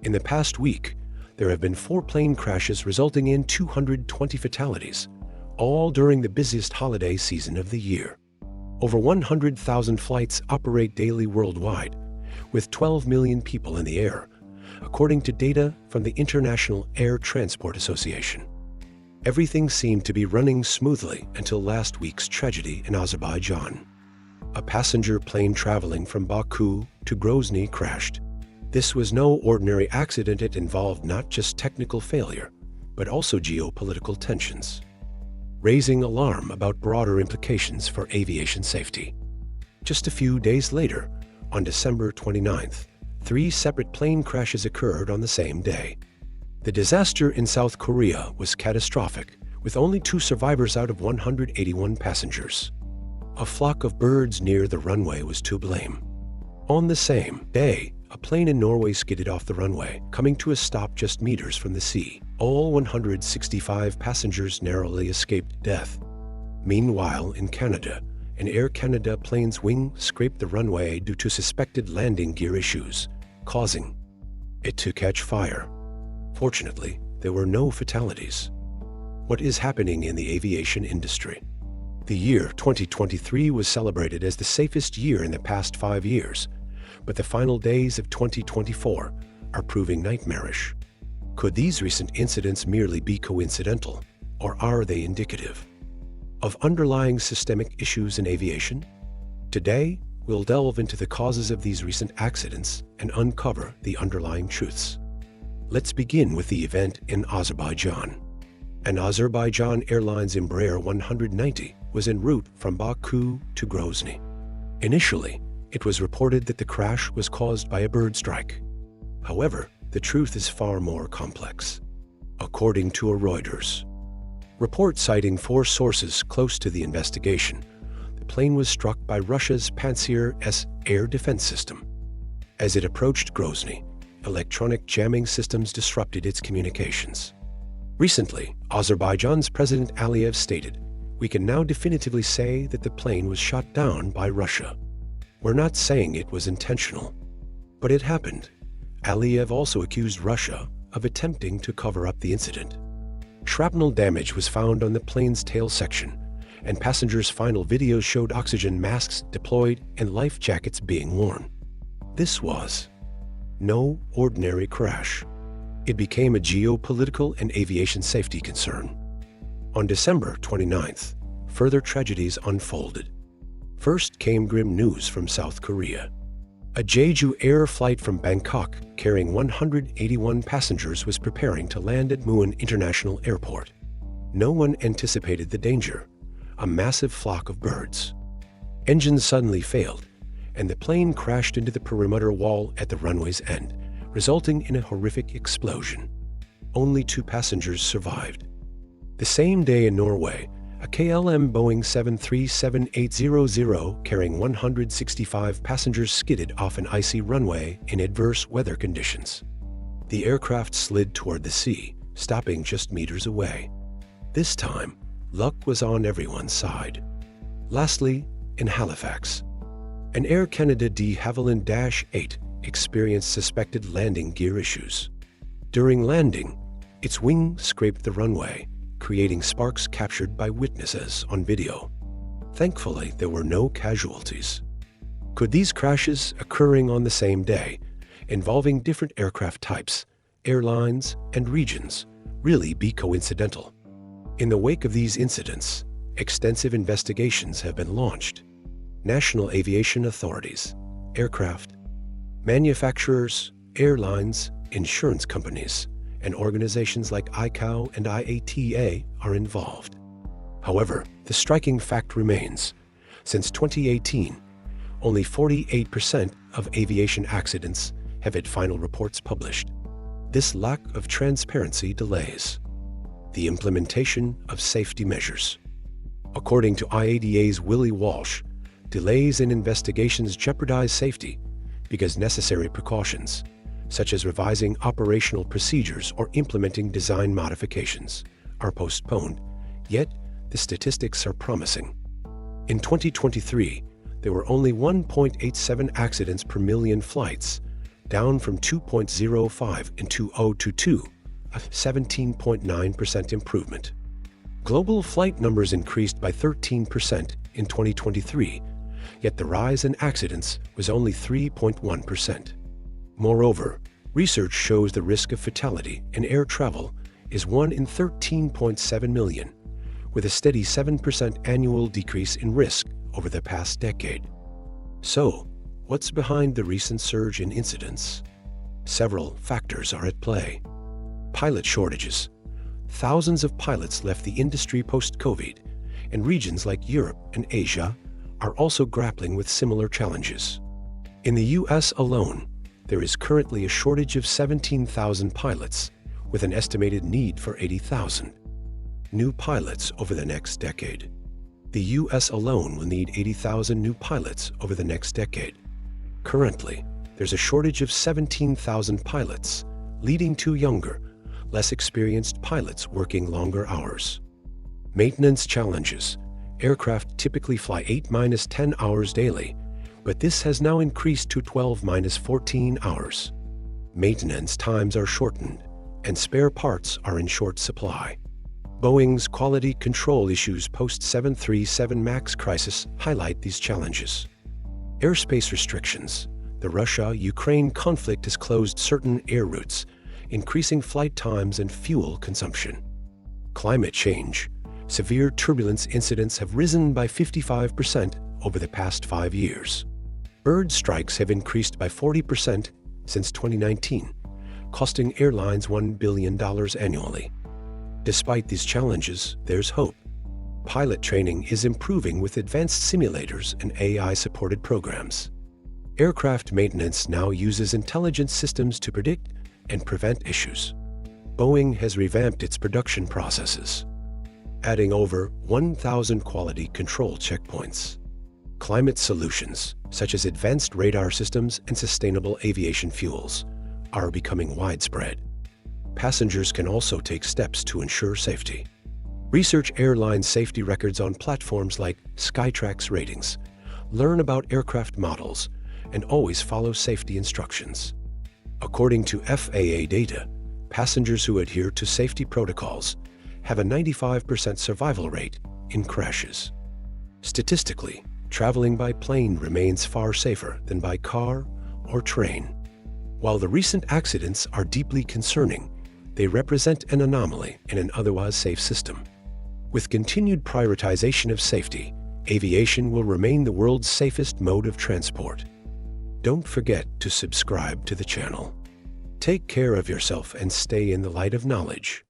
In the past week, there have been 4 plane crashes resulting in 220 fatalities, all during the busiest holiday season of the year. Over 100,000 flights operate daily worldwide, with 12 million people in the air, according to data from the International Air Transport Association. Everything seemed to be running smoothly until last week's tragedy in Azerbaijan. A passenger plane traveling from Baku to Grozny crashed. This was no ordinary accident. It involved not just technical failure, but also geopolitical tensions, raising alarm about broader implications for aviation safety. Just a few days later, on December 29th, 3 separate plane crashes occurred on the same day. The disaster in South Korea was catastrophic, with only 2 survivors out of 181 passengers. A flock of birds near the runway was to blame. On the same day, a plane in Norway skidded off the runway, coming to a stop just meters from the sea. All 165 passengers narrowly escaped death. Meanwhile, in Canada, an Air Canada plane's wing scraped the runway due to suspected landing gear issues, causing it to catch fire. Fortunately, there were no fatalities. What is happening in the aviation industry? The year 2023 was celebrated as the safest year in the past 5 years, but the final days of 2024 are proving nightmarish. Could these recent incidents merely be coincidental, or are they indicative of underlying systemic issues in aviation? Today, we'll delve into the causes of these recent accidents and uncover the underlying truths. Let's begin with the event in Azerbaijan. An Azerbaijan Airlines Embraer 190 was en route from Baku to Grozny. Initially, it was reported that the crash was caused by a bird strike. However, the truth is far more complex. According to a Reuters report citing 4 sources close to the investigation, the plane was struck by Russia's Pantsir-S air defense system. As it approached Grozny, electronic jamming systems disrupted its communications. Recently, Azerbaijan's President Aliyev stated, "We can now definitively say that the plane was shot down by Russia. We're not saying it was intentional, but it happened." Aliyev also accused Russia of attempting to cover up the incident. Shrapnel damage was found on the plane's tail section, and passengers' final videos showed oxygen masks deployed and life jackets being worn. This was no ordinary crash. It became a geopolitical and aviation safety concern. On December 29th, further tragedies unfolded. First came grim news from South Korea. A Jeju Air flight from Bangkok carrying 181 passengers was preparing to land at Muan International Airport. No one anticipated the danger: a massive flock of birds. Engines suddenly failed, and the plane crashed into the perimeter wall at the runway's end, resulting in a horrific explosion. Only 2 passengers survived. The same day in Norway, a KLM Boeing 737-800 carrying 165 passengers skidded off an icy runway in adverse weather conditions. The aircraft slid toward the sea, stopping just meters away. This time, luck was on everyone's side. Lastly, in Halifax, an Air Canada de Havilland-8 experienced suspected landing gear issues. During landing, its wing scraped the runway, creating sparks captured by witnesses on video. Thankfully, there were no casualties. Could these crashes occurring on the same day, involving different aircraft types, airlines, and regions, really be coincidental? In the wake of these incidents, extensive investigations have been launched. National aviation authorities, aircraft manufacturers, airlines, insurance companies, and organizations like ICAO and IATA are involved. However, the striking fact remains: since 2018, only 48% of aviation accidents have had final reports published. This lack of transparency delays the implementation of safety measures. According to IATA's Willie Walsh, delays in investigations jeopardize safety because necessary precautions, such as revising operational procedures or implementing design modifications, are postponed, yet the statistics are promising. In 2023, there were only 1.87 accidents per million flights, down from 2.05 in 2022, a 17.9% improvement. Global flight numbers increased by 13% in 2023, yet the rise in accidents was only 3.1%. Moreover, research shows the risk of fatality in air travel is 1 in 13.7 million, with a steady 7% annual decrease in risk over the past decade. So, what's behind the recent surge in incidents? Several factors are at play. Pilot shortages. Thousands of pilots left the industry post-COVID, and regions like Europe and Asia are also grappling with similar challenges. In the US alone, there is currently a shortage of 17,000 pilots, with an estimated need for 80,000 new pilots over the next decade. The US alone will need 80,000 new pilots over the next decade. Currently, there's a shortage of 17,000 pilots, leading to younger, less experienced pilots working longer hours. Maintenance challenges. Aircraft typically fly 8-10 hours daily, but this has now increased to 12-14 hours. Maintenance times are shortened, and spare parts are in short supply. Boeing's quality control issues post-737 MAX crisis highlight these challenges. Airspace restrictions. The Russia-Ukraine conflict has closed certain air routes, increasing flight times and fuel consumption. Climate change. Severe turbulence incidents have risen by 55% over the past 5 years. Bird strikes have increased by 40% since 2019, costing airlines $1 billion annually. Despite these challenges, there's hope. Pilot training is improving with advanced simulators and AI-supported programs. Aircraft maintenance now uses intelligent systems to predict and prevent issues. Boeing has revamped its production processes, adding over 1,000 quality control checkpoints. Climate solutions, such as advanced radar systems and sustainable aviation fuels, are becoming widespread. Passengers can also take steps to ensure safety. Research airline safety records on platforms like Skytrax ratings, learn about aircraft models, and always follow safety instructions. According to FAA data, passengers who adhere to safety protocols have a 95% survival rate in crashes. Statistically, traveling by plane remains far safer than by car or train. While the recent accidents are deeply concerning, they represent an anomaly in an otherwise safe system. With continued prioritization of safety, aviation will remain the world's safest mode of transport. Don't forget to subscribe to the channel. Take care of yourself and stay in the light of knowledge.